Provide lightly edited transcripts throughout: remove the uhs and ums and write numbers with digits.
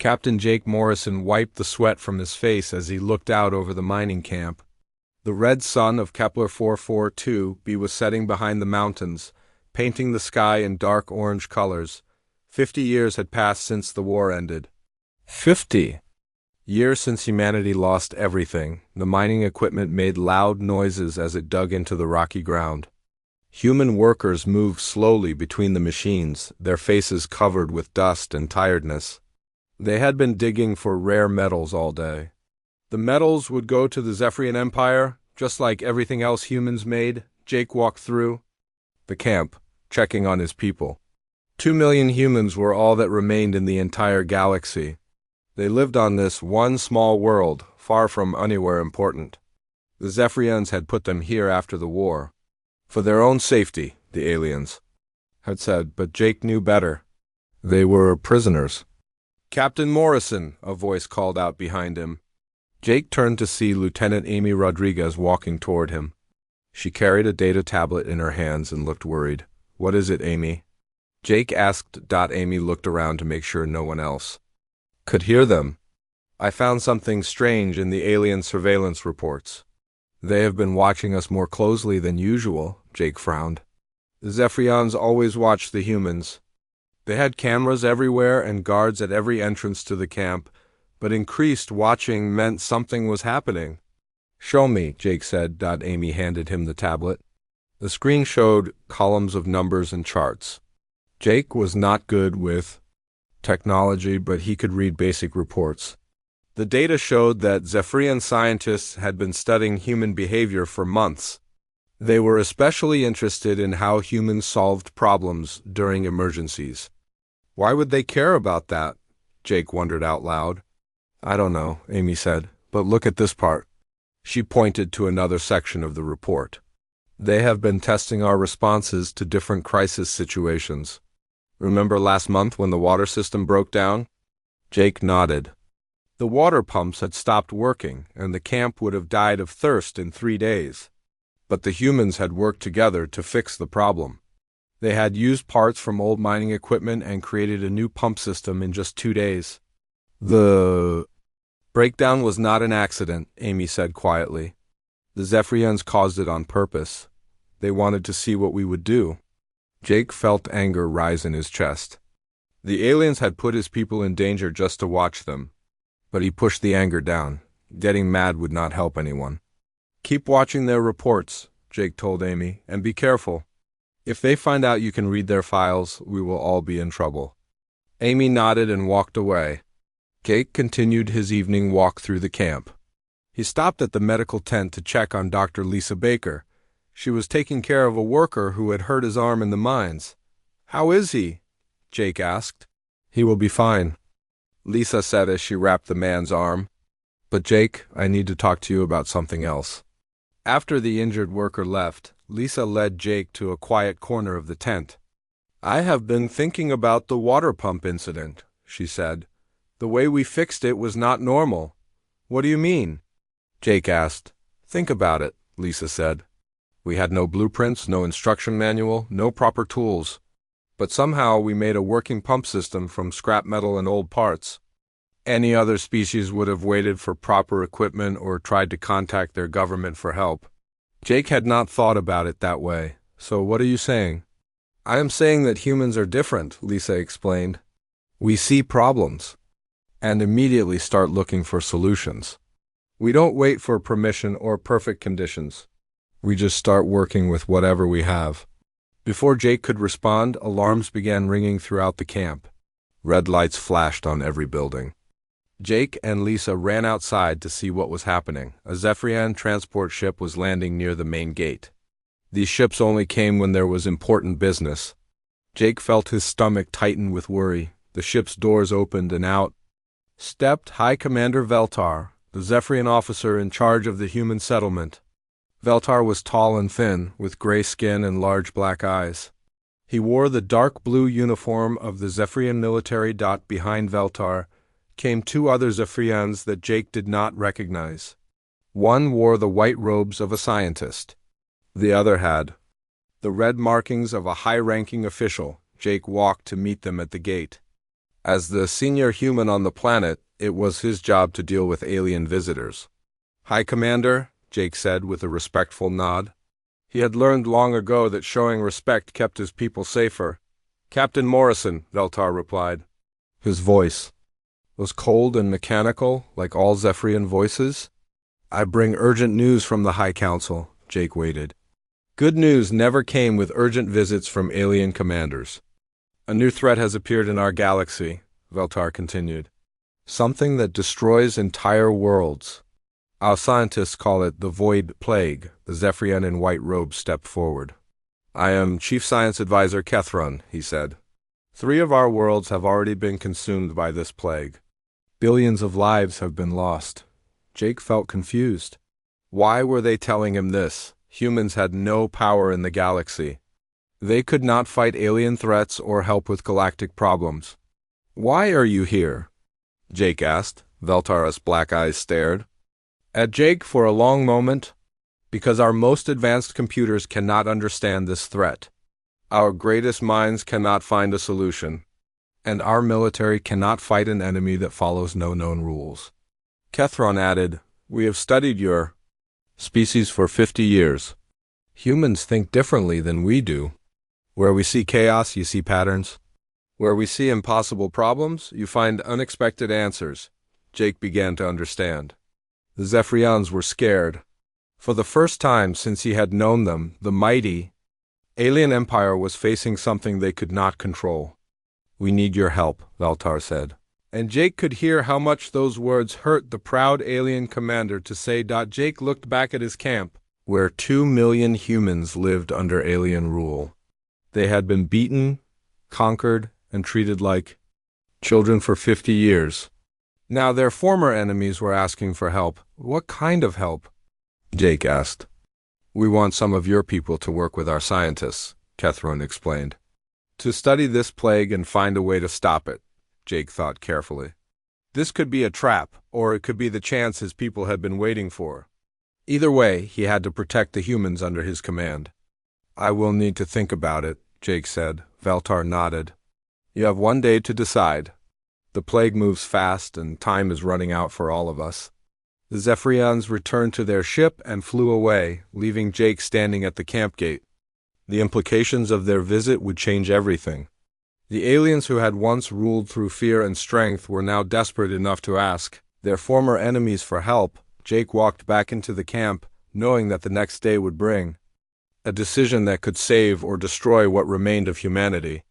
Captain Jake Morrison wiped the sweat from his face as he looked out over the mining camp. The red sun of Kepler 442b was setting behind the mountains, painting the sky in dark orange colors. 50 years had passed since the war ended. 50 years since humanity lost everything. The mining equipment made loud noises as it dug into the rocky ground. Human workers moved slowly between the machines, their faces covered with dust and tiredness. They had been digging for rare metals all day. The metals would go to the Zephyrian Empire, just like everything else humans made. Jake walked through the camp, checking on his people. 2 million humans were all that remained in the entire galaxy. They lived on this one small world, far from anywhere important. The Zephyrians had put them here after the war. For their own safety, the aliens had said, but Jake knew better. They were prisoners. "Captain Morrison," a voice called out behind him. Jake turned to see Lieutenant Amy Rodriguez walking toward him. She carried a data tablet in her hands and looked worried. "What is it, Amy?" Jake asked. Amy looked around to make sure no one else could hear them. "I found something strange in the alien surveillance reports. They have been watching us more closely than usual," Jake frowned. "The Zephyrians always watched the humans. They had cameras everywhere and guards at every entrance to the camp, but increased watching meant something was happening." "Show me," Jake said. Amy handed him the tablet. The screen showed columns of numbers and charts. Jake was not good with technology, but he could read basic reports. The data showed that Zephyrian scientists had been studying human behavior for months. They were especially interested in how humans solved problems during emergencies. "Why would they care about that?" Jake wondered out loud. "I don't know," Amy said, "but look at this part." She pointed to another section of the report. "They have been testing our responses to different crisis situations. Remember last month when the water system broke down?" Jake nodded. The water pumps had stopped working, and the camp would have died of thirst in 3 days. But the humans had worked together to fix the problem. They had used parts from old mining equipment and created a new pump system in just 2 days. "The breakdown was not an accident," Amy said quietly. "The Zephyrians caused it on purpose. They wanted to see what we would do." Jake felt anger rise in his chest. The aliens had put his people in danger just to watch them. But he pushed the anger down. Getting mad would not help anyone. "Keep watching their reports," Jake told Amy, "and be careful. If they find out you can read their files, we will all be in trouble." Amy nodded and walked away. Jake continued his evening walk through the camp. He stopped at the medical tent to check on Dr. Lisa Baker. She was taking care of a worker who had hurt his arm in the mines. "How is he?" Jake asked. "He will be fine," Lisa said as she wrapped the man's arm. "But Jake, I need to talk to you about something else." After the injured worker left, Lisa led Jake to a quiet corner of the tent. "I have been thinking about the water pump incident," she said. "The way we fixed it was not normal." "What do you mean?" Jake asked. "Think about it," Lisa said. "We had no blueprints, no instruction manual, no proper tools. But somehow we made a working pump system from scrap metal and old parts. Any other species would have waited for proper equipment or tried to contact their government for help. Jake had not thought about it that way. "So what are you saying?" "I am saying that humans are different," Lisa explained. "We see problems and immediately start looking for solutions. We don't wait for permission or perfect conditions. We just start working with whatever we have." Before Jake could respond, alarms began ringing throughout the camp. Red lights flashed on every building. Jake and Lisa ran outside to see what was happening. A Zephyrian transport ship was landing near the main gate. These ships only came when there was important business. Jake felt his stomach tighten with worry. The ship's doors opened and out stepped High Commander Veltar, the Zephyrian officer in charge of the human settlement. Veltar was tall and thin, with gray skin and large black eyes. He wore the dark blue uniform of the Zephyrian military. Behind Veltar came 2 other Zephyrians that Jake did not recognize. One wore the white robes of a scientist. The other had the red markings of a high-ranking official. Jake walked to meet them at the gate. As the senior human on the planet, it was his job to deal with alien visitors. "Hi, Commander," Jake said with a respectful nod. He had learned long ago that showing respect kept his people safer. "Captain Morrison," Veltar replied. His voice was cold and mechanical, like all Zephyrian voices. "I bring urgent news from the High Council," Jake waited. Good news never came with urgent visits from alien commanders. "A new threat has appeared in our galaxy," Veltar continued. "Something that destroys entire worlds. Our scientists call it the Void Plague." The Zephyrian in white robes stepped forward. "I am Chief Science Advisor Kethron," he said. "3 of our worlds have already been consumed by this plague. Billions of lives have been lost." Jake felt confused. Why were they telling him this? Humans had no power in the galaxy. They could not fight alien threats or help with galactic problems. "Why are you here?" Jake asked. Veltar's black eyes stared at Jake for a long moment. "Because our most advanced computers cannot understand this threat. Our greatest minds cannot find a solution. And our military cannot fight an enemy that follows no known rules." Kethron added, "We have studied your species for 50 years. Humans think differently than we do. Where we see chaos, you see patterns. Where we see impossible problems, you find unexpected answers." Jake began to understand. The Zephyrians were scared. For the first time since he had known them, the mighty alien empire was facing something they could not control. "We need your help," Veltar said. And Jake could hear how much those words hurt the proud alien commander to say. Jake looked back at his camp, where 2 million humans lived under alien rule. They had been beaten, conquered, and treated like children for 50 years. Now their former enemies were asking for help. "What kind of help?" Jake asked. "We want some of your people to work with our scientists," Kethron explained. "To study this plague and find a way to stop it," Jake thought carefully. This could be a trap, or it could be the chance his people had been waiting for. Either way, he had to protect the humans under his command. "I will need to think about it," Jake said. Veltar nodded. "You have 1 day to decide. The plague moves fast, and time is running out for all of us." The Zephyrians returned to their ship and flew away, leaving Jake standing at the camp gate. The implications of their visit would change everything. The aliens who had once ruled through fear and strength were now desperate enough to ask their former enemies for help. Jake walked back into the camp, knowing that the next day would bring a decision that could save or destroy what remained of humanity.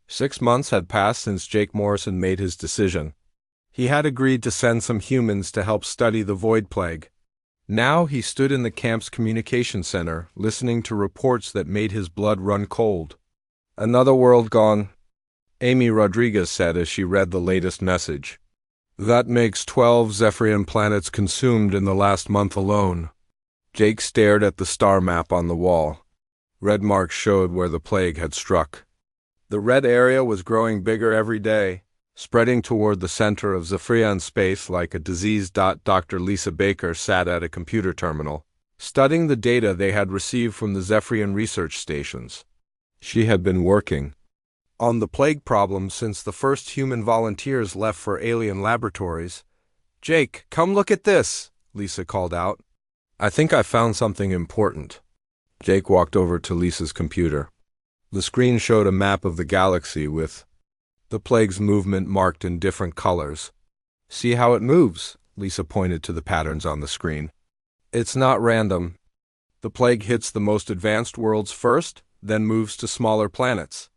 6 months had passed since Jake Morrison made his decision. He had agreed to send some humans to help study the Void Plague. Now he stood in the camp's communication center, listening to reports that made his blood run cold. "Another world gone," Amy Rodriguez said as she read the latest message. "That makes 12 Zephyrian planets consumed in the last month alone." Jake stared at the star map on the wall. Red marks showed where the plague had struck. The red area was growing bigger every day, spreading toward the center of Zephyrian space like a disease. Dr. Lisa Baker sat at a computer terminal, studying the data they had received from the Zephyrian research stations. She had been working on the plague problem since the first human volunteers left for alien laboratories. "Jake, come look at this," Lisa called out. "I think I found something important." Jake walked over to Lisa's computer. The screen showed a map of the galaxy with the plague's movement marked in different colors. "See how it moves?" Lisa pointed to the patterns on the screen. "It's not random. The plague hits the most advanced worlds first, then moves to smaller planets."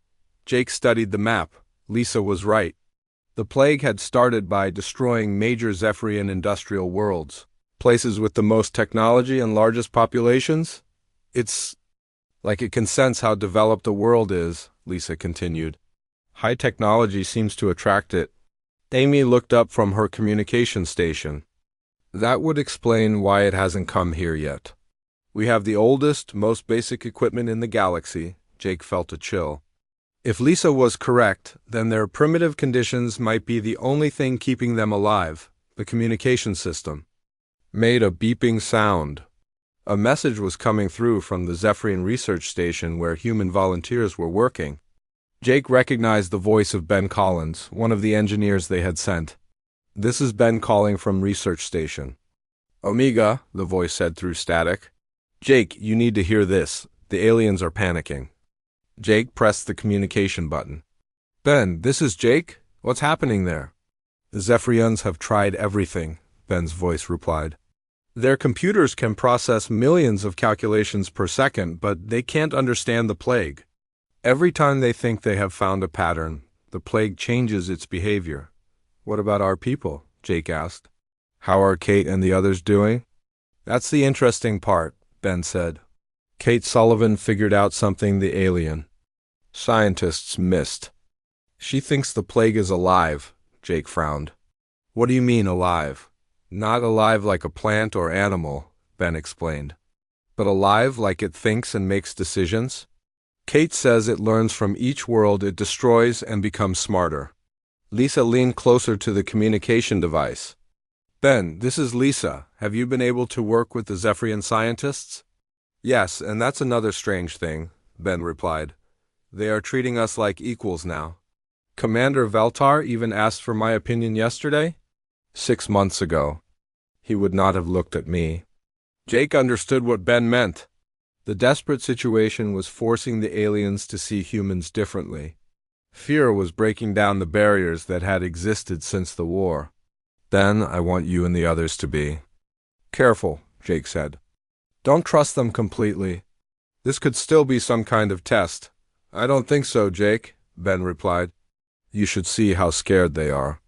Jake studied the map. Lisa was right. The plague had started by destroying major Zephyrian industrial worlds, places with the most technology and largest populations. "It's like it can sense how developed a world is," Lisa continued. "High technology seems to attract it." Amy looked up from her communication station. "That would explain why it hasn't come here yet. We have the oldest, most basic equipment in the galaxy." Jake felt a chill. If Lisa was correct, then their primitive conditions might be the only thing keeping them alive. The communication system made a beeping sound. A message was coming through from the Zephyrian research station where human volunteers were working. Jake recognized the voice of Ben Collins, one of the engineers they had sent. "This is Ben calling from Research Station." "Omega," the voice said through static. "Jake, you need to hear this. The aliens are panicking." Jake pressed the communication button. "Ben, this is Jake. What's happening there?" "The Zephyrians have tried everything," Ben's voice replied. "Their computers can process millions of calculations per second, but they can't understand the plague. Every time they think they have found a pattern, the plague changes its behavior." "What about our people?" Jake asked. "How are Kate and the others doing?" "That's the interesting part," Ben said. Kate Sullivan figured out something the alien scientists missed. "She thinks the plague is alive," Jake frowned. "What do you mean, alive?" "Not alive like a plant or animal," Ben explained. "But alive like it thinks and makes decisions. Kate says it learns from each world it destroys and becomes smarter." Lisa leaned closer to the communication device. "Ben, this is Lisa. Have you been able to work with the Zephyrian scientists?" "Yes, and that's another strange thing," Ben replied. "They are treating us like equals now. Commander Veltar even asked for my opinion yesterday. 6 months ago. He would not have looked at me." Jake understood what Ben meant. The desperate situation was forcing the aliens to see humans differently. Fear was breaking down the barriers that had existed since the war. "Then I want you and the others to be careful," Jake said. "Don't trust them completely. This could still be some kind of test." "I don't think so, Jake," Ben replied. "You should see how scared they are."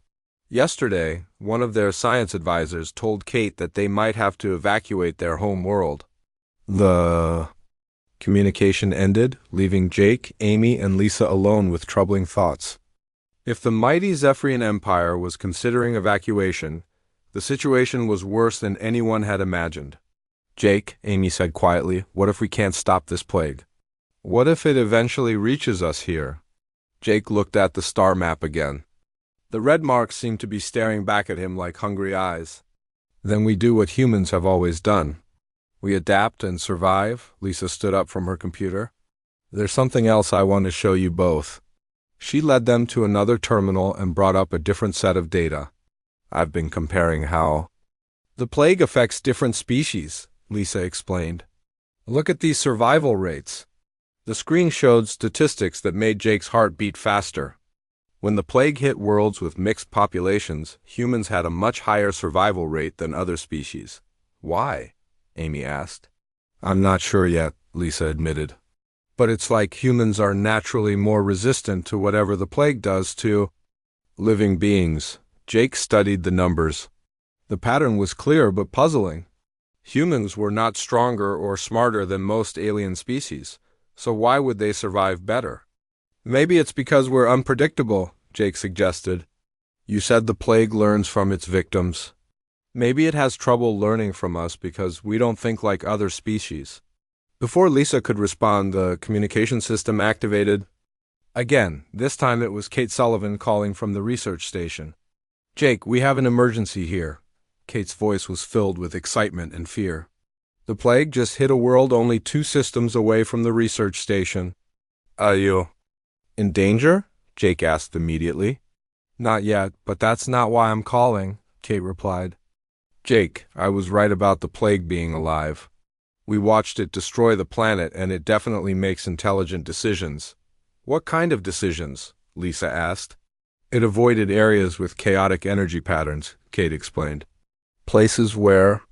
Yesterday, one of their science advisors told Kate that they might have to evacuate their home world. The communication ended, leaving Jake, Amy, and Lisa alone with troubling thoughts. If the mighty Zephyrian Empire was considering evacuation, the situation was worse than anyone had imagined. "Jake," Amy said quietly, "what if we can't stop this plague? What if it eventually reaches us here?" Jake looked at the star map again. The red marks seemed to be staring back at him like hungry eyes. "Then we do what humans have always done. We adapt and survive." Lisa stood up from her computer. "There's something else I want to show you both." She led them to another terminal and brought up a different set of data. "I've been comparing how the plague affects different species," Lisa explained. "Look at these survival rates." The screen showed statistics that made Jake's heart beat faster. When the plague hit worlds with mixed populations, humans had a much higher survival rate than other species. "Why?" Amy asked. "I'm not sure yet," Lisa admitted. "But it's like humans are naturally more resistant to whatever the plague does to living beings." Jake studied the numbers. The pattern was clear but puzzling. Humans were not stronger or smarter than most alien species, so why would they survive better? "Maybe it's because we're unpredictable," Jake suggested. "You said the plague learns from its victims. Maybe it has trouble learning from us because we don't think like other species." Before Lisa could respond, the communication system activated. Again, this time it was Kate Sullivan calling from the research station. "Jake, we have an emergency here." Kate's voice was filled with excitement and fear. "The plague just hit a world only 2 systems away from the research station." "Are you in danger?" Jake asked immediately. "Not yet, but that's not why I'm calling," Kate replied. "Jake, I was right about the plague being alive. We watched it destroy the planet, and it definitely makes intelligent decisions." "What kind of decisions?" Lisa asked. "It avoided areas with chaotic energy patterns," Kate explained. "Places where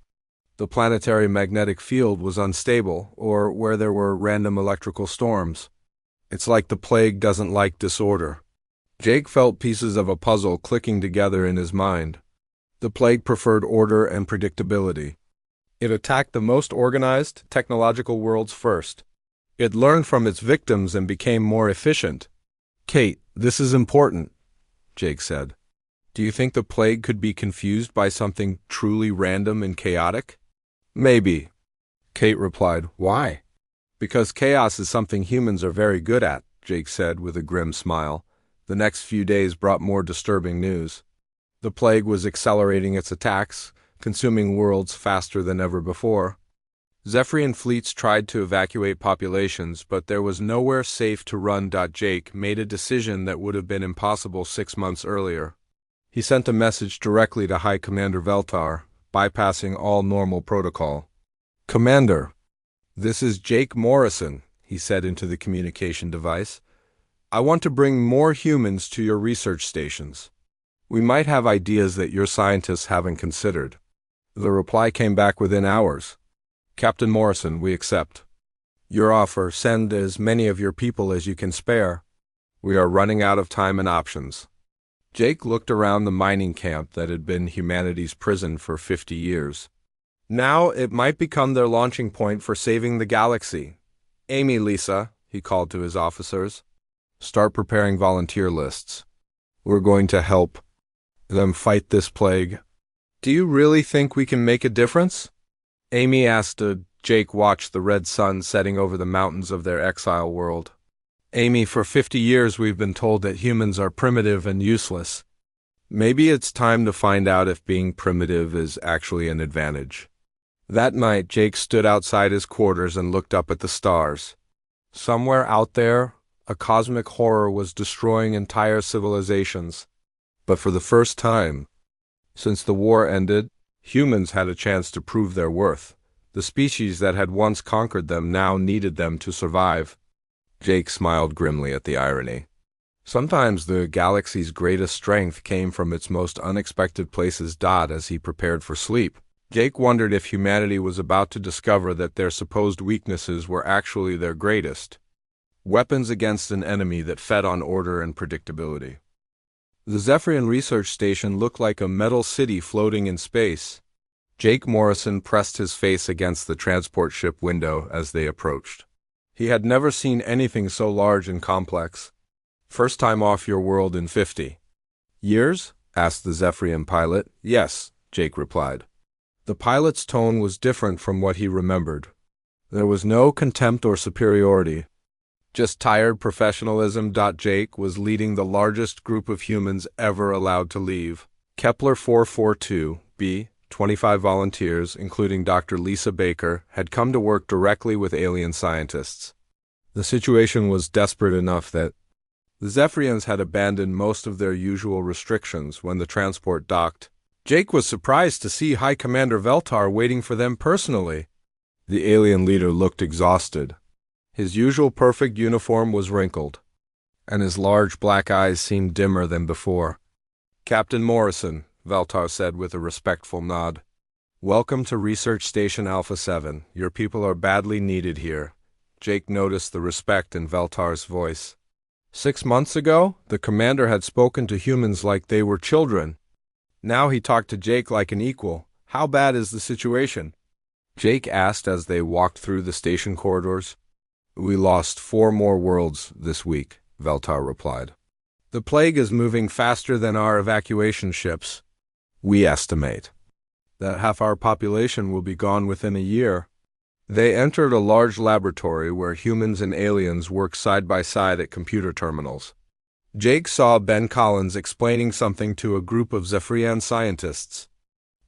the planetary magnetic field was unstable, or where there were random electrical storms. It's like the plague doesn't like disorder." Jake felt pieces of a puzzle clicking together in his mind. The plague preferred order and predictability. It attacked the most organized, technological worlds first. It learned from its victims and became more efficient. "Kate, this is important," Jake said. "Do you think the plague could be confused by something truly random and chaotic?" "Maybe," Kate replied. "Why?" "Because chaos is something humans are very good at," Jake said with a grim smile. The next few days brought more disturbing news. The plague was accelerating its attacks, consuming worlds faster than ever before. Zephyrian fleets tried to evacuate populations, but there was nowhere safe to run. Jake made a decision that would have been impossible 6 months earlier. He sent a message directly to High Commander Veltar, bypassing all normal protocol. "Commander, this is Jake Morrison," he said into the communication device. "I want to bring more humans to your research stations. We might have ideas that your scientists haven't considered." The reply came back within hours. "Captain Morrison, we accept. Your offer, send as many of your people as you can spare. We are running out of time and options." Jake looked around the mining camp that had been humanity's prison for 50 years. Now it might become their launching point for saving the galaxy. "Amy, Lisa," he called to his officers, "start preparing volunteer lists. We're going to help them fight this plague." "Do you really think we can make a difference?" Amy asked. Jake watched the red sun setting over the mountains of their exile world. "Amy, for 50 years we've been told that humans are primitive and useless. Maybe it's time to find out if being primitive is actually an advantage." That night, Jake stood outside his quarters and looked up at the stars. Somewhere out there, a cosmic horror was destroying entire civilizations. But for the first time since the war ended, humans had a chance to prove their worth. The species that had once conquered them now needed them to survive. Jake smiled grimly at the irony. Sometimes the galaxy's greatest strength came from its most unexpected places. As he prepared for sleep, Jake wondered if humanity was about to discover that their supposed weaknesses were actually their greatest weapons against an enemy that fed on order and predictability. The Zephyrian research station looked like a metal city floating in space. Jake Morrison pressed his face against the transport ship window as they approached. He had never seen anything so large and complex. "First time off your world in 50 years?" asked the Zephyrian pilot. "Yes," Jake replied. The pilot's tone was different from what he remembered. There was no contempt or superiority, just tired professionalism. Jake was leading the largest group of humans ever allowed to leave. Kepler 442b, 25 volunteers, including Dr. Lisa Baker, had come to work directly with alien scientists. The situation was desperate enough that the Zephyrians had abandoned most of their usual restrictions when the transport docked. Jake was surprised to see High Commander Veltar waiting for them personally. The alien leader looked exhausted. His usual perfect uniform was wrinkled, and his large black eyes seemed dimmer than before. "Captain Morrison," Veltar said with a respectful nod. "Welcome to Research Station Alpha 7. Your people are badly needed here." Jake noticed the respect in Veltar's voice. 6 months ago, the commander had spoken to humans like they were children. Now he talked to Jake like an equal. "How bad is the situation?" Jake asked as they walked through the station corridors. "We lost 4 more worlds this week," Veltar replied. "The plague is moving faster than our evacuation ships. We estimate that half our population will be gone within a year." They entered a large laboratory where humans and aliens worked side by side at computer terminals. Jake saw Ben Collins explaining something to a group of Zephyrian scientists.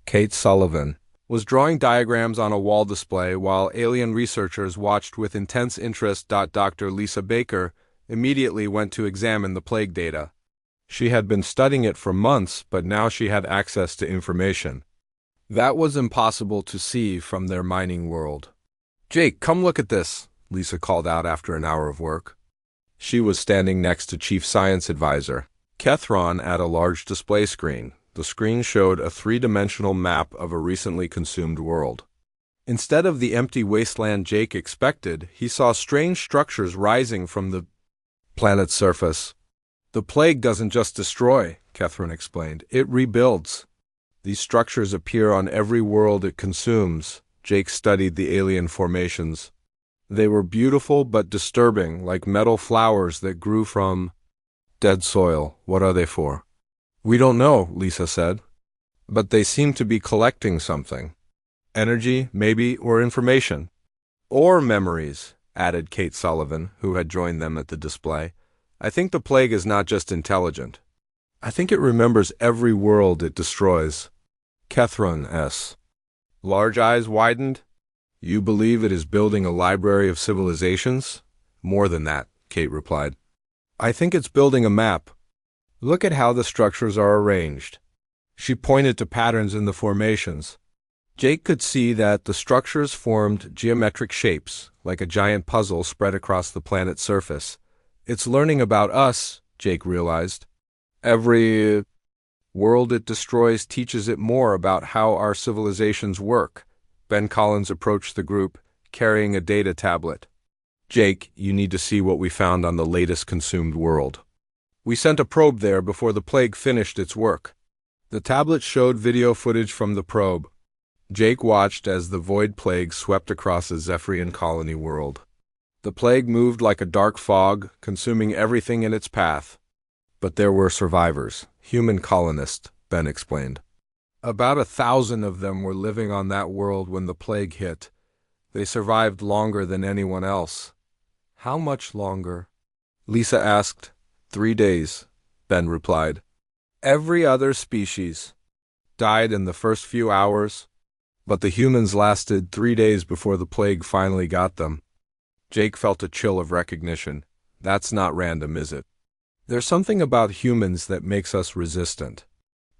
Kate Sullivan was drawing diagrams on a wall display while alien researchers watched with intense interest. Dr. Lisa Baker immediately went to examine the plague data. She had been studying it for months, but now she had access to information that was impossible to see from their mining world. "Jake, come look at this," Lisa called out after an hour of work. She was standing next to Chief Science Advisor Kethron at a large display screen. The screen showed a 3-dimensional map of a recently consumed world. Instead of the empty wasteland Jake expected, he saw strange structures rising from the planet's surface. "The plague doesn't just destroy," Kethron explained. "It rebuilds. These structures appear on every world it consumes." Jake studied the alien formations. They were beautiful but disturbing, like metal flowers that grew from dead soil. "What are they for?" "We don't know," Lisa said. "But they seem to be collecting something. Energy, maybe, or information." "Or memories," added Kate Sullivan, who had joined them at the display. "I think the plague is not just intelligent. I think it remembers every world it destroys." Kethron's large eyes widened. You believe it is building a library of civilizations? More than that, Kate replied. I think it's building a map. Look at how the structures are arranged. She pointed to patterns in the formations. Jake could see that the structures formed geometric shapes, like a giant puzzle spread across the planet's surface. It's learning about us, Jake realized. Every world it destroys teaches it more about how our civilizations work. Ben Collins approached the group, carrying a data tablet. Jake, you need to see what we found on the latest consumed world. We sent a probe there before the plague finished its work. The tablet showed video footage from the probe. Jake watched as the void plague swept across a Zephyrian colony world. The plague moved like a dark fog, consuming everything in its path. But there were survivors, human colonists, Ben explained. About 1,000 of them were living on that world when the plague hit. They survived longer than anyone else. How much longer? Lisa asked. 3 days, Ben replied. Every other species died in the first few hours, but the humans lasted 3 days before the plague finally got them. Jake felt a chill of recognition. That's not random, is it? There's something about humans that makes us resistant.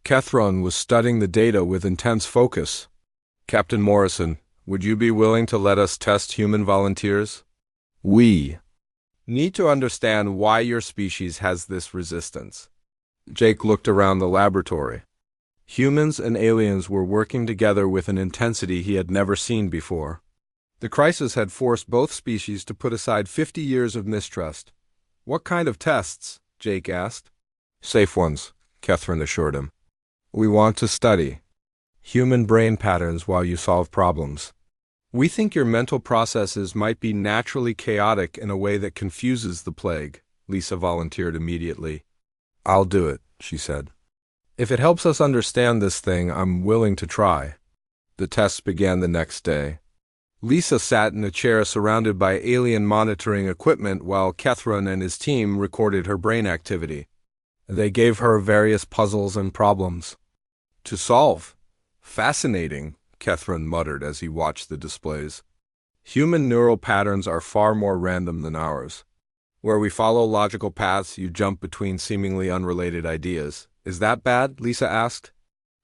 Kethron was studying the data with intense focus. Captain Morrison, would you be willing to let us test human volunteers? We need to understand why your species has this resistance. Jake looked around the laboratory. Humans and aliens were working together with an intensity he had never seen before. The crisis had forced both species to put aside 50 years of mistrust. What kind of tests? Jake asked. Safe ones, Kethron assured him. We want to study human brain patterns while you solve problems. We think your mental processes might be naturally chaotic in a way that confuses the plague, Lisa volunteered immediately. I'll do it, she said. If it helps us understand this thing, I'm willing to try. The tests began the next day. Lisa sat in a chair surrounded by alien monitoring equipment while Kethron and his team recorded her brain activity. They gave her various puzzles and problems to solve. Fascinating, Kethron muttered as he watched the displays. Human neural patterns are far more random than ours. Where we follow logical paths, you jump between seemingly unrelated ideas. Is that bad? Lisa asked.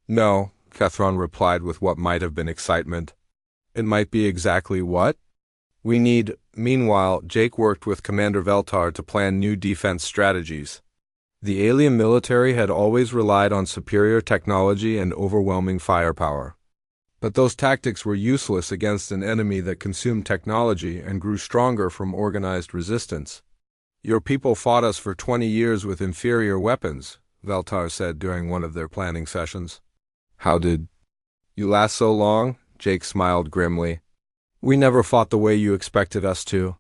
No, Kethron replied with what might have been excitement. It might be exactly what? Meanwhile, Jake worked with Commander Veltar to plan new defense strategies. The alien military had always relied on superior technology and overwhelming firepower. But those tactics were useless against an enemy that consumed technology and grew stronger from organized resistance. Your people fought us for 20 years with inferior weapons, Veltar said during one of their planning sessions. How did you last so long? Jake smiled grimly. We never fought the way you expected us to.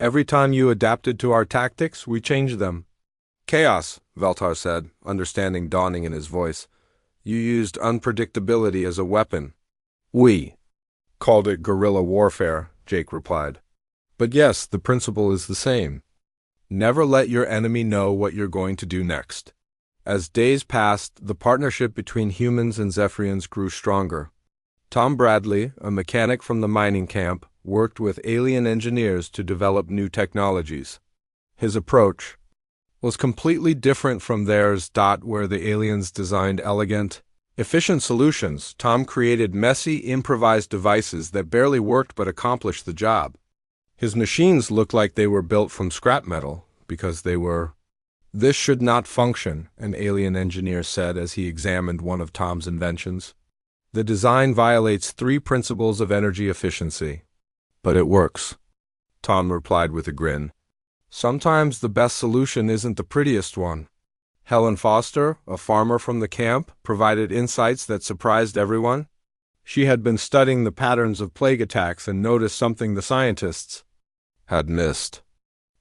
Every time you adapted to our tactics, we changed them. Chaos, Veltar said, understanding dawning in his voice. You used unpredictability as a weapon. We called it guerrilla warfare, Jake replied. But yes, the principle is the same. Never let your enemy know what you're going to do next. As days passed, the partnership between humans and Zephyrians grew stronger. Tom Bradley, a mechanic from the mining camp, worked with alien engineers to develop new technologies. His approach was completely different from theirs. Where the aliens designed elegant, efficient solutions, Tom created messy, improvised devices that barely worked but accomplished the job. His machines looked like they were built from scrap metal, because they were. This should not function, an alien engineer said as he examined one of Tom's inventions. The design violates 3 principles of energy efficiency. But it works, Tom replied with a grin. Sometimes the best solution isn't the prettiest one. Helen Foster, a farmer from the camp, provided insights that surprised everyone. She had been studying the patterns of plague attacks and noticed something the scientists had missed.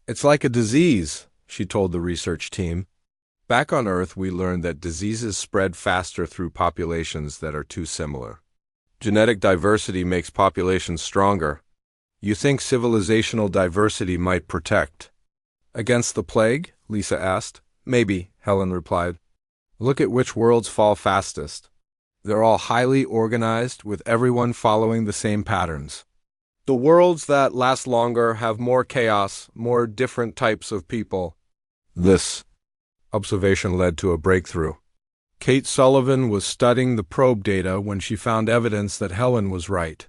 It's like a disease, she told the research team. Back on Earth, we learned that diseases spread faster through populations that are too similar. Genetic diversity makes populations stronger. You think civilizational diversity might protect against the plague? Lisa asked. Maybe, Helen replied. Look at which worlds fall fastest. They're all highly organized, with everyone following the same patterns. The worlds that last longer have more chaos, more different types of people. This observation led to a breakthrough. Kate Sullivan was studying the probe data when she found evidence that Helen was right.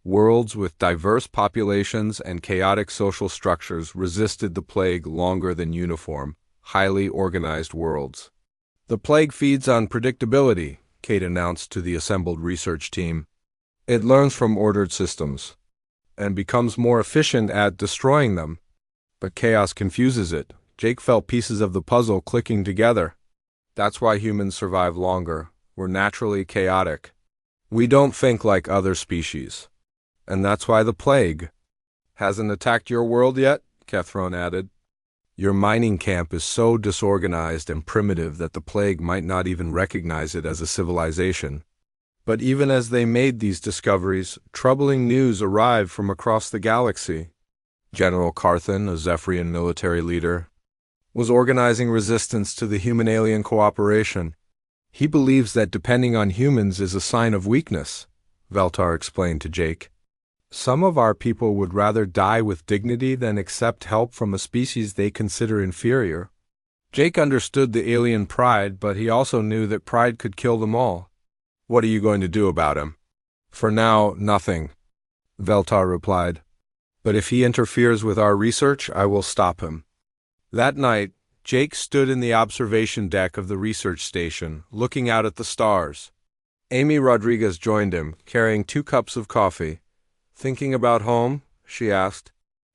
Worlds with diverse populations and chaotic social structures resisted the plague longer than uniform, highly organized worlds. The plague feeds on predictability, Kate announced to the assembled research team. It learns from ordered systems and becomes more efficient at destroying them. But chaos confuses it. Jake felt pieces of the puzzle clicking together. That's why humans survive longer. We're naturally chaotic. We don't think like other species. And that's why the plague hasn't attacked your world yet, Kethrone added. Your mining camp is so disorganized and primitive that the plague might not even recognize it as a civilization. But even as they made these discoveries, troubling news arrived from across the galaxy. General Carthan, a Zephyrian military leader, was organizing resistance to the human-alien cooperation. He believes that depending on humans is a sign of weakness, Veltar explained to Jake. Some of our people would rather die with dignity than accept help from a species they consider inferior. Jake understood the alien pride, but he also knew that pride could kill them all. What are you going to do about him? For now, nothing, Veltar replied. But if he interferes with our research, I will stop him. That night, Jake stood in the observation deck of the research station, looking out at the stars. Amy Rodriguez joined him, carrying 2 cups of coffee. Thinking about home? She asked.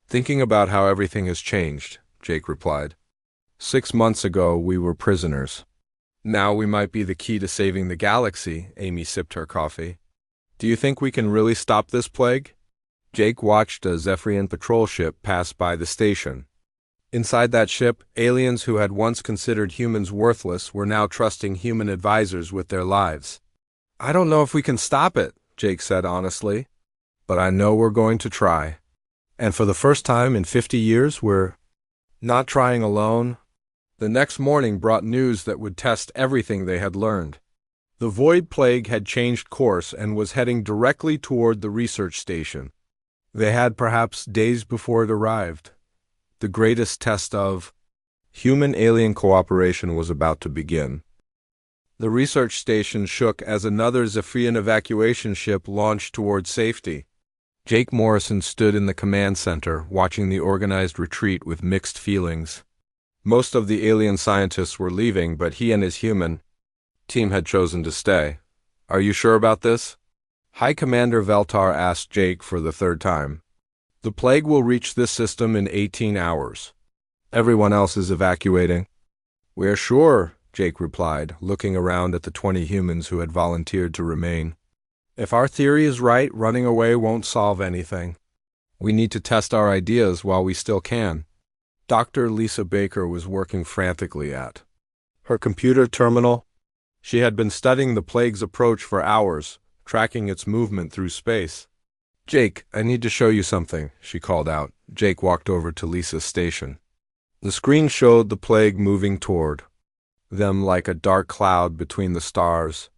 Thinking about how everything has changed, Jake replied. 6 months ago, we were prisoners. Now we might be the key to saving the galaxy, Amy sipped her coffee. Do you think we can really stop this plague? Jake watched a Zephyrian patrol ship pass by the station. Inside that ship, aliens who had once considered humans worthless were now trusting human advisors with their lives. I don't know if we can stop it, Jake said honestly. But I know we're going to try. And for the first time in 50 years, we're not trying alone. The next morning brought news that would test everything they had learned. The Void Plague had changed course and was heading directly toward the research station. They had perhaps days before it arrived. The greatest test of human-alien cooperation was about to begin. The research station shook as another Zephyrian evacuation ship launched toward safety. Jake Morrison stood in the command center, watching the organized retreat with mixed feelings. Most of the alien scientists were leaving, but he and his human team had chosen to stay. Are you sure about this? High Commander Veltar asked Jake for the 3rd time. The plague will reach this system in 18 hours. Everyone else is evacuating. We're sure, Jake replied, looking around at the 20 humans who had volunteered to remain. If our theory is right, running away won't solve anything. We need to test our ideas while we still can. Dr. Lisa Baker was working frantically at her computer terminal. She had been studying the plague's approach for hours, tracking its movement through space. Jake, I need to show you something, she called out. Jake walked over to Lisa's station. The screen showed the plague moving toward them like a dark cloud between the stars.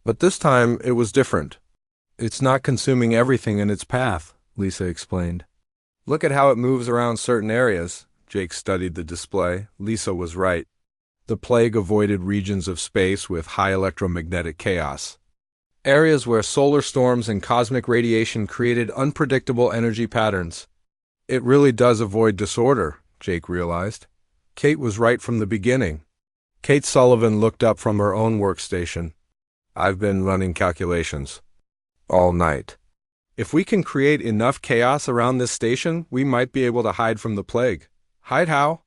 But this time it was different. It's not consuming everything in its path, Lisa explained. Look at how it moves around certain areas. Jake studied the display. Lisa was right. The plague avoided regions of space with high electromagnetic chaos. Areas where solar storms and cosmic radiation created unpredictable energy patterns. It really does avoid disorder, Jake realized. Kate was right from the beginning. Kate Sullivan looked up from her own workstation. I've been running calculations all night. If we can create enough chaos around this station, we might be able to hide from the plague. Hide how?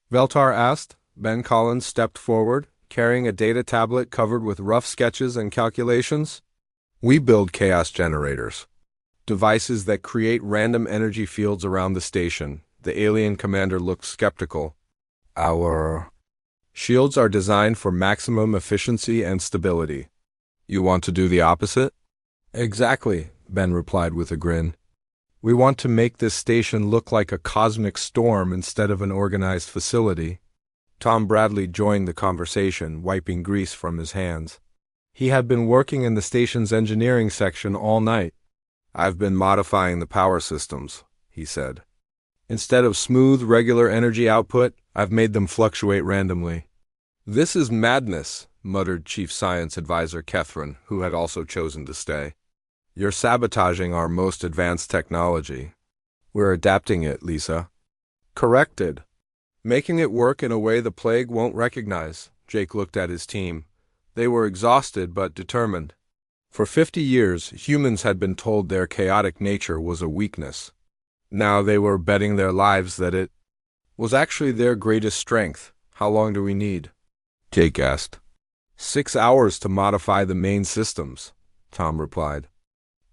Veltar asked. Ben Collins stepped forward, carrying a data tablet covered with rough sketches and calculations. We build chaos generators, devices that create random energy fields around the station. The alien commander looked skeptical. Our shields are designed for maximum efficiency and stability. You want to do the opposite? Exactly, Ben replied with a grin. We want to make this station look like a cosmic storm instead of an organized facility. Tom Bradley joined the conversation, wiping grease from his hands. He had been working in the station's engineering section all night. I've been modifying the power systems, he said. Instead of smooth, regular energy output, I've made them fluctuate randomly. This is madness, muttered Chief Science Advisor Catherine, who had also chosen to stay. You're sabotaging our most advanced technology. We're adapting it, Lisa. Corrected. Making it work in a way the plague won't recognize. Jake looked at his team. They were exhausted but determined. For 50 years, humans had been told their chaotic nature was a weakness. Now they were betting their lives that it was actually their greatest strength. How long do we need? Jake asked. 6 hours to modify the main systems, Tom replied.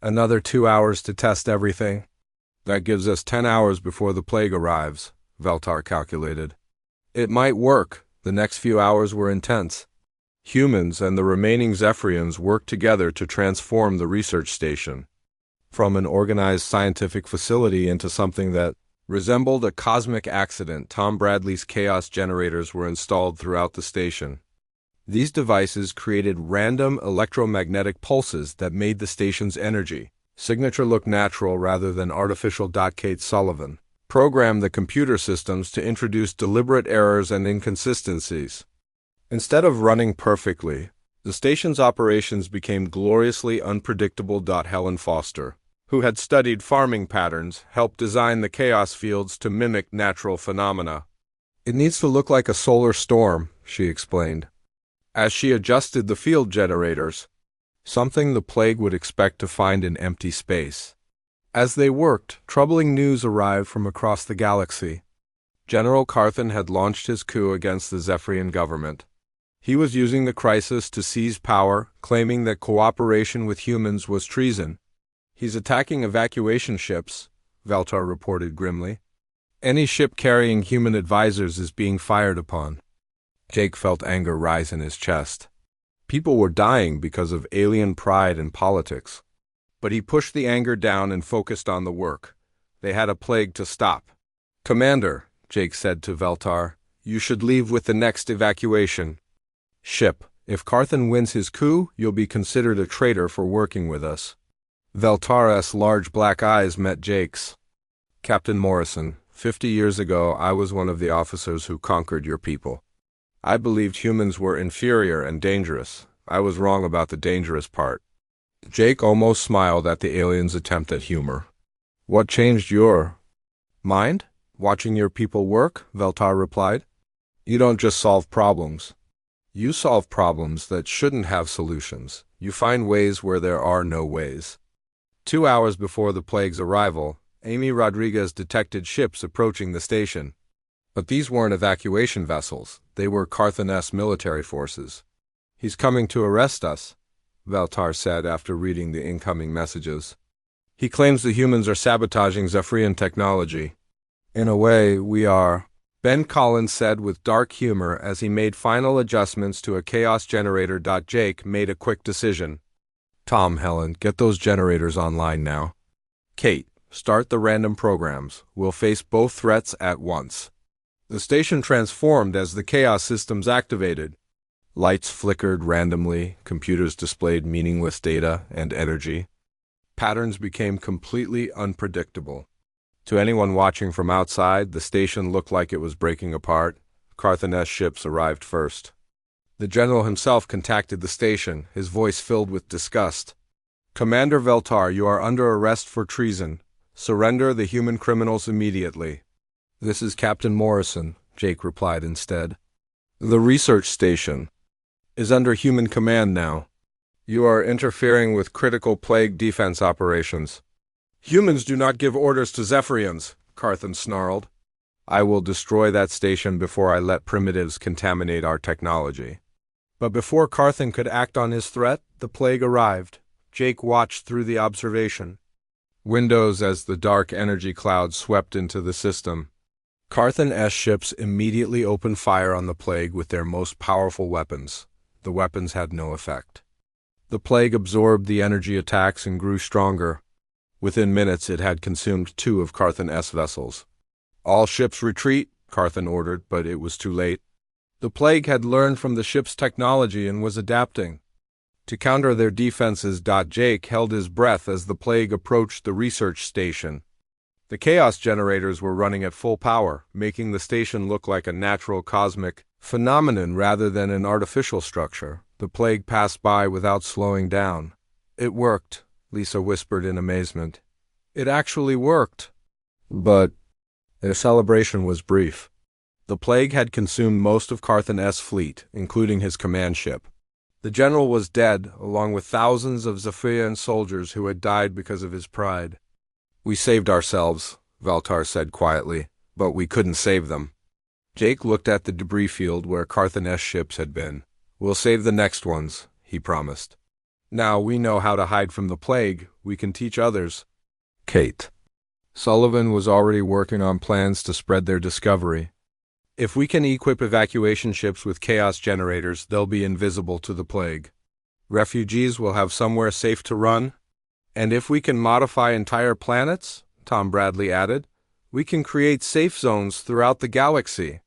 Another 2 hours to test everything. That gives us 10 hours before the plague arrives, Veltar calculated. It might work. The next few hours were intense. Humans and the remaining Zephyrians worked together to transform the research station from an organized scientific facility into something that resembled a cosmic accident. Tom Bradley's chaos generators were installed throughout the station. These devices created random electromagnetic pulses that made the station's energy signature look natural rather than artificial. Kate Sullivan programmed the computer systems to introduce deliberate errors and inconsistencies. Instead of running perfectly, the station's operations became gloriously unpredictable. Helen Foster, who had studied farming patterns, helped design the chaos fields to mimic natural phenomena. It needs to look like a solar storm, she explained, as she adjusted the field generators, something the plague would expect to find in empty space. As they worked, troubling news arrived from across the galaxy. General Carthan had launched his coup against the Zephyrian government. He was using the crisis to seize power, claiming that cooperation with humans was treason. He's attacking evacuation ships, Veltar reported grimly. Any ship carrying human advisors is being fired upon. Jake felt anger rise in his chest. People were dying because of alien pride and politics. But he pushed the anger down and focused on the work. They had a plague to stop. Commander, Jake said to Veltar, you should leave with the next evacuation ship. If Carthan wins his coup, you'll be considered a traitor for working with us. Veltar's large black eyes met Jake's. Captain Morrison, 50 years ago I was one of the officers who conquered your people. I believed humans were inferior and dangerous. I was wrong about the dangerous part. Jake almost smiled at the alien's attempt at humor. What changed your mind? Watching your people work, Veltar replied. You don't just solve problems. You solve problems that shouldn't have solutions. You find ways where there are no ways. 2 hours before the plague's arrival, Amy Rodriguez detected ships approaching the station. But these weren't evacuation vessels. They were Carthan's military forces. He's coming to arrest us, Veltar said after reading the incoming messages. He claims the humans are sabotaging Zephyrian technology. In a way, we are, Ben Collins said with dark humor as he made final adjustments to a chaos generator. Jake made a quick decision. Tom, Helen, get those generators online now. Kate, start the random programs. We'll face both threats at once. The station transformed as the chaos systems activated. Lights flickered randomly, computers displayed meaningless data and energy. Patterns became completely unpredictable. To anyone watching from outside, the station looked like it was breaking apart. Carthan's ships arrived first. The general himself contacted the station, his voice filled with disgust. Commander Veltar, you are under arrest for treason. Surrender the human criminals immediately. This is Captain Morrison, Jake replied instead. The research station is under human command now. You are interfering with critical plague defense operations. Humans do not give orders to Zephyrians, Carthan snarled. I will destroy that station before I let primitives contaminate our technology. But before Carthan could act on his threat, the plague arrived. Jake watched through the observation windows as the dark energy cloud swept into the system. Carthan's ships immediately opened fire on the plague with their most powerful weapons. The weapons had no effect. The plague absorbed the energy attacks and grew stronger. Within minutes, it had consumed 2 of Carthan's vessels. All ships retreat, Carthan ordered, but it was too late. The plague had learned from the ship's technology and was adapting. To counter their defenses, Jake held his breath as the plague approached the research station. The chaos generators were running at full power, making the station look like a natural cosmic phenomenon rather than an artificial structure. The plague passed by without slowing down. It worked, Lisa whispered in amazement. It actually worked. But their celebration was brief. The plague had consumed most of Carthan-S fleet, including his command ship. The general was dead, along with thousands of Zephyrian soldiers who had died because of his pride. We saved ourselves, Valtar said quietly, but we couldn't save them. Jake looked at the debris field where Carthan-S ships had been. We'll save the next ones, he promised. Now we know how to hide from the plague, we can teach others. Kate. Sullivan was already working on plans to spread their discovery. If we can equip evacuation ships with chaos generators, they'll be invisible to the plague. Refugees will have somewhere safe to run. And if we can modify entire planets, Tom Bradley added, we can create safe zones throughout the galaxy.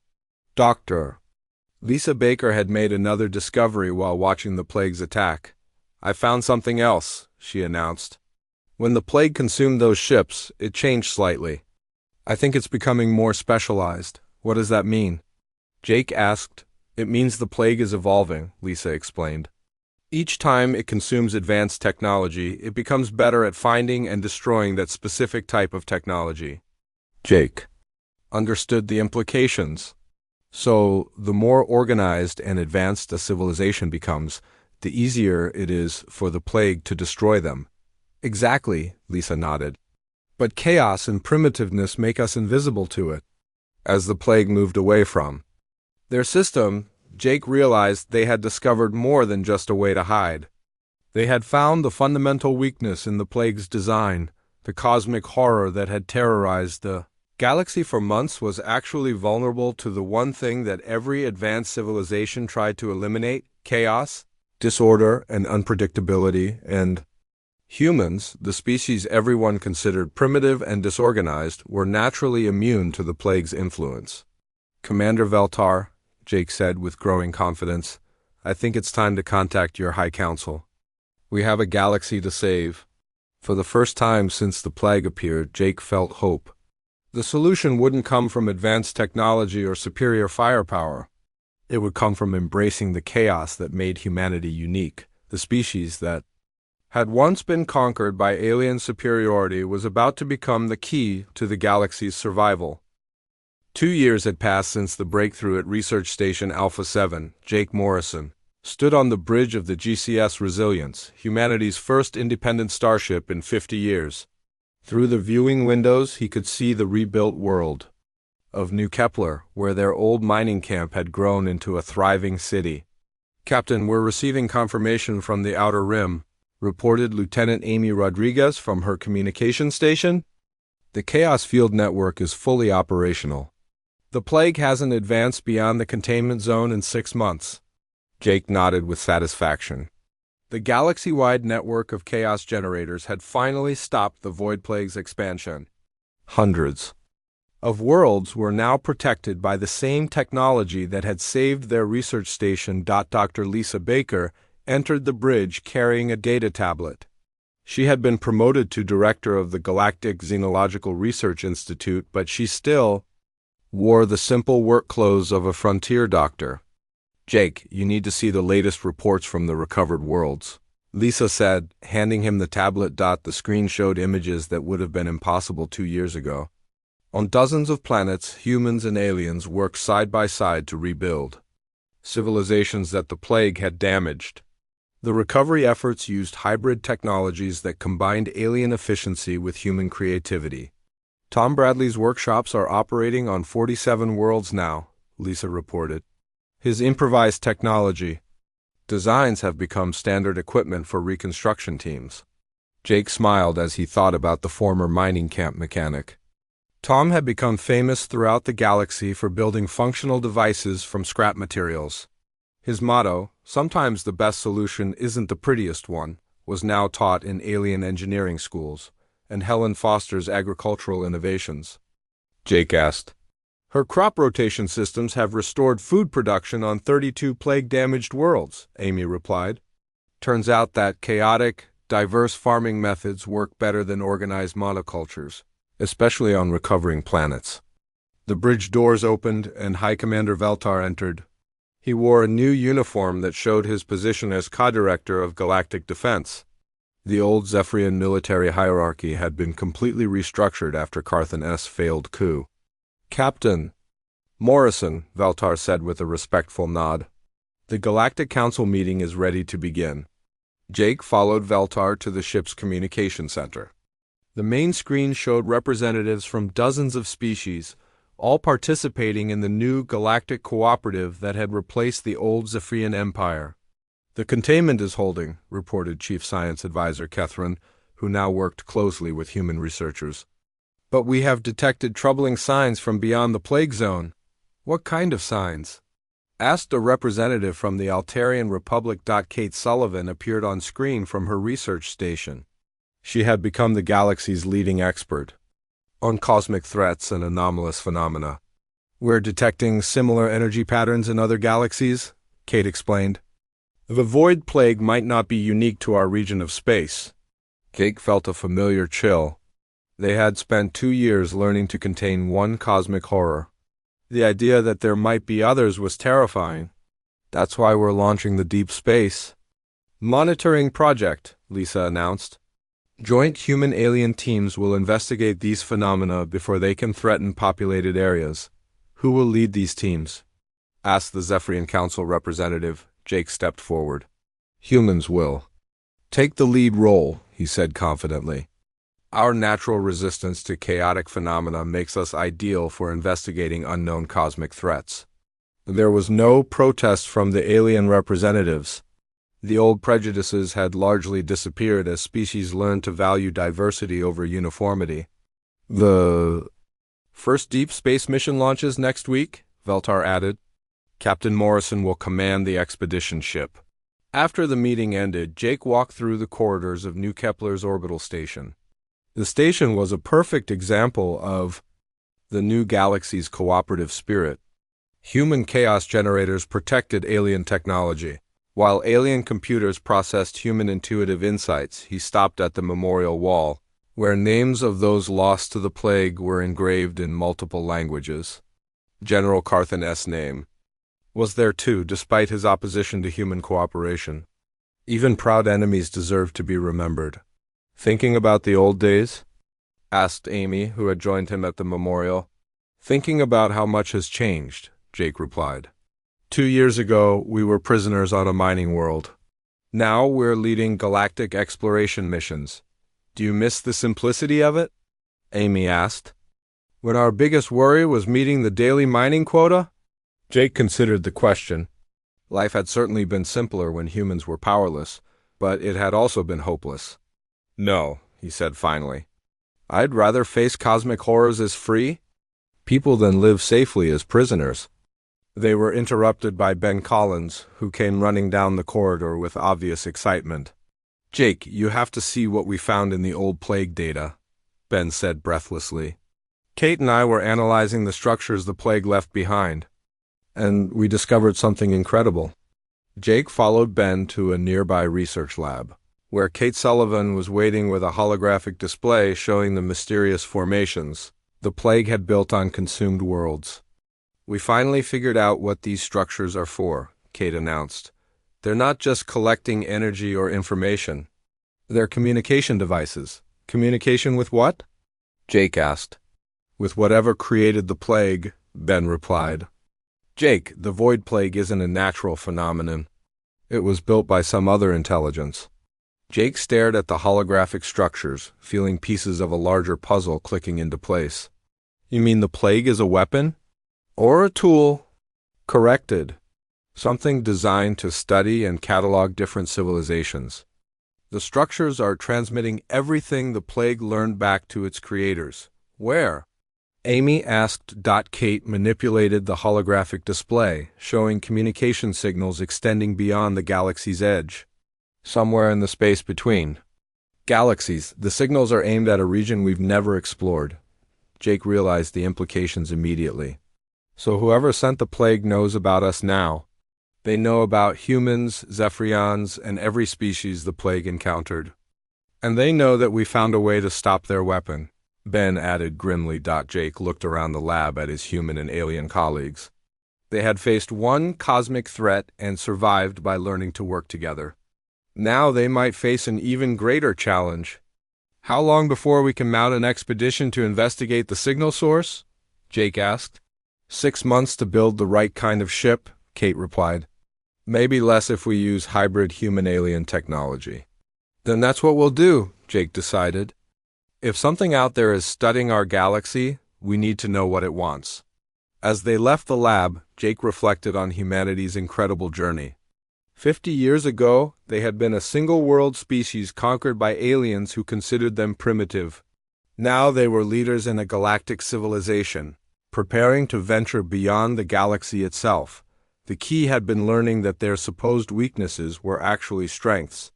Doctor. Lisa Baker had made another discovery while watching the plague's attack. I found something else, she announced. When the plague consumed those ships, it changed slightly. I think it's becoming more specialized. What does that mean? Jake asked. It means the plague is evolving, Lisa explained. Each time it consumes advanced technology, it becomes better at finding and destroying that specific type of technology. Jake understood the implications. So, the more organized and advanced a civilization becomes, the easier it is for the plague to destroy them. Exactly, Lisa nodded. But chaos and primitiveness make us invisible to it. As the plague moved away from their system, Jake realized they had discovered more than just a way to hide. They had found the fundamental weakness in the plague's design. The cosmic horror that had terrorized the galaxy for months was actually vulnerable to the one thing that every advanced civilization tried to eliminate: chaos, disorder, and unpredictability. And humans, the species everyone considered primitive and disorganized, were naturally immune to the plague's influence. Commander Veltar, Jake said with growing confidence, I think it's time to contact your High Council. We have a galaxy to save. For the first time since the plague appeared, Jake felt hope. The solution wouldn't come from advanced technology or superior firepower. It would come from embracing the chaos that made humanity unique. The species that had once been conquered by alien superiority was about to become the key to the galaxy's survival. 2 years had passed since the breakthrough at Research Station Alpha 7. Jake Morrison stood on the bridge of the GCS Resilience, humanity's first independent starship in 50 years. Through the viewing windows, he could see the rebuilt world of New Kepler, where their old mining camp had grown into a thriving city. Captain, we're receiving confirmation from the Outer Rim, reported Lieutenant Amy Rodriguez from her communication station. The Chaos Field Network is fully operational. The plague hasn't advanced beyond the containment zone in 6 months. Jake nodded with satisfaction. The galaxy-wide network of chaos generators had finally stopped the Void Plague's expansion. Hundreds of worlds were now protected by the same technology that had saved their research station. Dr. Lisa Baker entered the bridge carrying a data tablet. She had been promoted to director of the Galactic Xenological Research Institute, but she still wore the simple work clothes of a frontier doctor. Jake, you need to see the latest reports from the recovered worlds, Lisa said, handing him the tablet. The screen showed images that would have been impossible 2 years ago. On dozens of planets, humans and aliens worked side by side to rebuild civilizations that the plague had damaged. The recovery efforts used hybrid technologies that combined alien efficiency with human creativity. Tom Bradley's workshops are operating on 47 worlds now, Lisa reported. His improvised technology designs have become standard equipment for reconstruction teams. Jake smiled as he thought about the former mining camp mechanic. Tom had become famous throughout the galaxy for building functional devices from scrap materials. His motto, sometimes the best solution isn't the prettiest one, was now taught in alien engineering schools and Helen Foster's agricultural innovations. Jake asked. Her crop rotation systems have restored food production on 32 plague-damaged worlds, Amy replied. Turns out that chaotic, diverse farming methods work better than organized monocultures, especially on recovering planets. The bridge doors opened and High Commander Veltar entered. He wore a new uniform that showed his position as co-director of Galactic Defense. The old Zephyrian military hierarchy had been completely restructured after Carthan S. failed coup. "Captain Morrison," Veltar said with a respectful nod. "The Galactic Council meeting is ready to begin." Jake followed Veltar to the ship's communication center. The main screen showed representatives from dozens of species, all participating in the new galactic cooperative that had replaced the old Zephyrian Empire. "The containment is holding," reported Chief Science Advisor Kethrin, who now worked closely with human researchers. "But we have detected troubling signs from beyond the plague zone." "What kind of signs?" asked a representative from the Altarian Republic. Kate Sullivan appeared on screen from her research station. She had become the galaxy's leading expert on cosmic threats and anomalous phenomena. "We're detecting similar energy patterns in other galaxies," Kate explained. "The void plague might not be unique to our region of space." Jake felt a familiar chill. They had spent 2 years learning to contain one cosmic horror. The idea that there might be others was terrifying. "That's why we're launching the Deep Space Monitoring Project," Lisa announced. "Joint human-alien teams will investigate these phenomena before they can threaten populated areas." "Who will lead these teams?" asked the Zephyrian Council representative. Jake stepped forward. "Humans will take the lead role," he said confidently. "Our natural resistance to chaotic phenomena makes us ideal for investigating unknown cosmic threats." There was no protest from the alien representatives. The old prejudices had largely disappeared as species learned to value diversity over uniformity. "The first deep space mission launches next week," Veltar added. "Captain Morrison will command the expedition ship." After the meeting ended, Jake walked through the corridors of New Kepler's orbital station. The station was a perfect example of the new galaxy's cooperative spirit. Human chaos generators protected alien technology. While alien computers processed human intuitive insights, he stopped at the memorial wall, where names of those lost to the plague were engraved in multiple languages. General Carthan S. name was there too, despite his opposition to human cooperation. Even proud enemies deserved to be remembered. "Thinking about the old days?" asked Amy, who had joined him at the memorial. "Thinking about how much has changed," Jake replied. 2 years ago, we were prisoners on a mining world. Now we're leading galactic exploration missions. Do you miss the simplicity of it?" Amy asked. "When our biggest worry was meeting the daily mining quota?" Jake considered the question. Life had certainly been simpler when humans were powerless, but it had also been hopeless. "No," he said finally. "I'd rather face cosmic horrors as free people than live safely as prisoners." They were interrupted by Ben Collins, who came running down the corridor with obvious excitement. "Jake, you have to see what we found in the old plague data," Ben said breathlessly. "Kate and I were analyzing the structures the plague left behind, and we discovered something incredible." Jake followed Ben to a nearby research lab, where Kate Sullivan was waiting with a holographic display showing the mysterious formations the plague had built on consumed worlds. "We finally figured out what these structures are for," Kate announced. "They're not just collecting energy or information. They're communication devices." "Communication with what?" Jake asked. "With whatever created the plague," Ben replied. "Jake, the void plague isn't a natural phenomenon. It was built by some other intelligence." Jake stared at the holographic structures, feeling pieces of a larger puzzle clicking into place. "You mean the plague is a weapon? Or a tool?" "Corrected. Something designed to study and catalog different civilizations. The structures are transmitting everything the plague learned back to its creators." "Where?" Amy asked. Kate manipulated the holographic display, showing communication signals extending beyond the galaxy's edge. "Somewhere in the space between galaxies. The signals are aimed at a region we've never explored." Jake realized the implications immediately. "So whoever sent the plague knows about us now." They know about humans, Zephyrians, and every species the plague encountered. And they know that we found a way to stop their weapon, Ben added grimly. Jake looked around the lab at his human and alien colleagues. They had faced one cosmic threat and survived by learning to work together. Now they might face an even greater challenge. How long before we can mount an expedition to investigate the signal source? Jake asked. 6 months to build the right kind of ship, Kate replied. Maybe less if we use hybrid human-alien technology. Then that's what we'll do, Jake decided. If something out there is studying our galaxy, we need to know what it wants. As they left the lab, Jake reflected on humanity's incredible journey. 50 years ago, they had been a single-world species conquered by aliens who considered them primitive. Now they were leaders in a galactic civilization, preparing to venture beyond the galaxy itself. The key had been learning that their supposed weaknesses were actually strengths.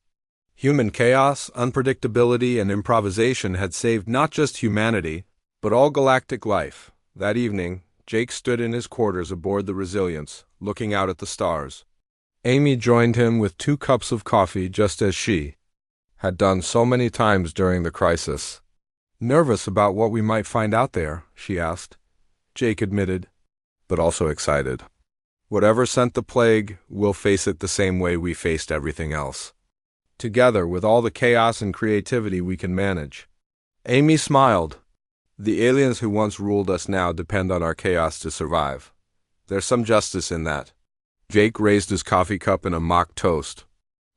Human chaos, unpredictability, and improvisation had saved not just humanity, but all galactic life. That evening, Jake stood in his quarters aboard the Resilience, looking out at the stars. Amy joined him with 2 cups of coffee, just as she had done so many times during the crisis. Nervous about what we might find out there, she asked. Jake admitted, but also excited. Whatever sent the plague, we'll face it the same way we faced everything else. Together, with all the chaos and creativity we can manage. Amy smiled. The aliens who once ruled us now depend on our chaos to survive. There's some justice in that. Jake raised his coffee cup in a mock toast.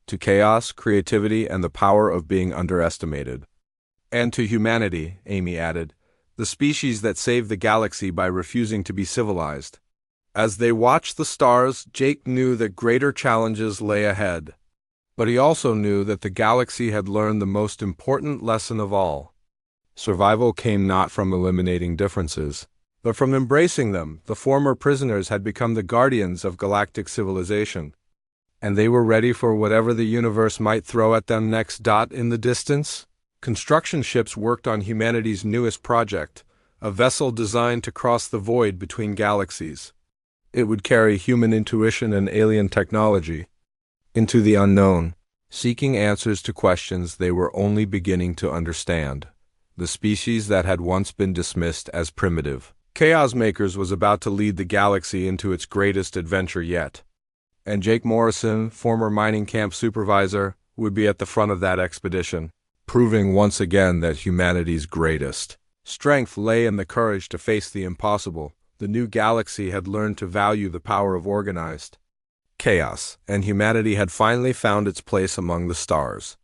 To chaos, creativity, and the power of being underestimated. And to humanity, Amy added, the species that saved the galaxy by refusing to be civilized. As they watched the stars, Jake knew that greater challenges lay ahead. But he also knew that the galaxy had learned the most important lesson of all. Survival came not from eliminating differences, but from embracing them. The former prisoners had become the guardians of galactic civilization, and they were ready for whatever the universe might throw at them next. In the distance, construction ships worked on humanity's newest project, a vessel designed to cross the void between galaxies. It would carry human intuition and alien technology into the unknown, seeking answers to questions they were only beginning to understand. The species that had once been dismissed as primitive. Chaos Makers was about to lead the galaxy into its greatest adventure yet. And Jake Morrison, former mining camp supervisor, would be at the front of that expedition, proving once again that humanity's greatest strength lay in the courage to face the impossible. The new galaxy had learned to value the power of organized chaos, and humanity had finally found its place among the stars.